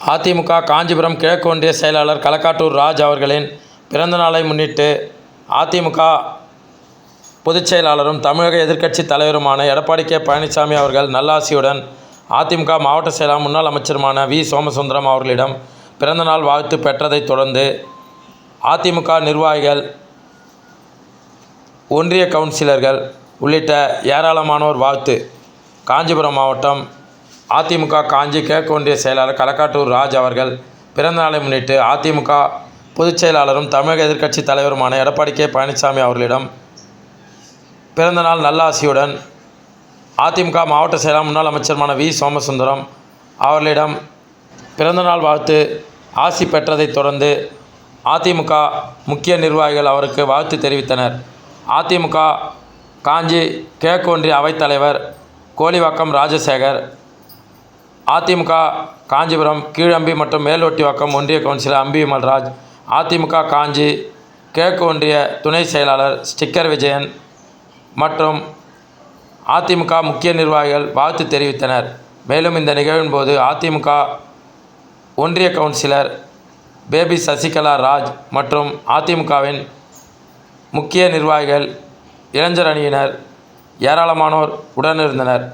அதிமுக காஞ்சிபுரம் கிழக்கு ஒன்றிய செயலாளர் களக்காட்டூர் ராஜ் அவர்களின் பிறந்தநாளை முன்னிட்டு அதிமுக பொதுச் செயலாளரும் தமிழக எதிர்க்கட்சித் தலைவருமான எடப்பாடி கே. பழனிசாமி அவர்கள் நல்லாசியுடன் அதிமுக மாவட்ட செயலாளர் முன்னாள் அமைச்சருமான வி. சோமசுந்தரம் அவர்களிடம் பிறந்தநாள் வாழ்த்து பெற்றதைத் தொடர்ந்து அதிமுக நிர்வாகிகள், ஒன்றிய கவுன்சிலர்கள் உள்ளிட்ட ஏராளமானோர் வாழ்த்து. காஞ்சிபுரம் மாவட்டம் அதிமுக காஞ்சி கிழக்கு ஒன்றிய செயலாளர் களக்காட்டூர் ராஜ் அவர்கள் பிறந்தநாளை முன்னிட்டு அதிமுக பொதுச் செயலாளரும் தமிழக எதிர்க்கட்சித் தலைவருமான எடப்பாடி கே. பழனிசாமி அவர்களிடம் பிறந்தநாள் நல்லாசியுடன் அதிமுக மாவட்ட செயலாளர் முன்னாள் அமைச்சருமான வி. சோமசுந்தரம் அவர்களிடம் பிறந்தநாள் வாழ்த்து ஆசி பெற்றதைத் தொடர்ந்து அதிமுக முக்கிய நிர்வாகிகள் அவருக்கு வாழ்த்து தெரிவித்தனர். அதிமுக காஞ்சி கிழக்கு ஒன்றிய அவைத்தலைவர் கோலிவாக்கம் ராஜசேகர், அதிமுக காஞ்சிபுரம் கீழம்பி மற்றும் மேல்வட்டிவாக்கம் ஒன்றிய கவுன்சிலர் அம்பி விமல்ராஜ், அதிமுக காஞ்சி கிழக்கு ஒன்றிய துணை செயலாளர் ஸ்டிக்கர் விஜயன் மற்றும் அதிமுக முக்கிய நிர்வாகிகள் வாழ்த்து தெரிவித்தனர். மேலும் இந்த நிகழ்வின் போது அதிமுக ஒன்றிய கவுன்சிலர் பேபி சசிகலா ராஜ் மற்றும் அதிமுகவின் முக்கிய நிர்வாகிகள், இளைஞர் அணியினர் ஏராளமானோர் உடனிருந்தனர்.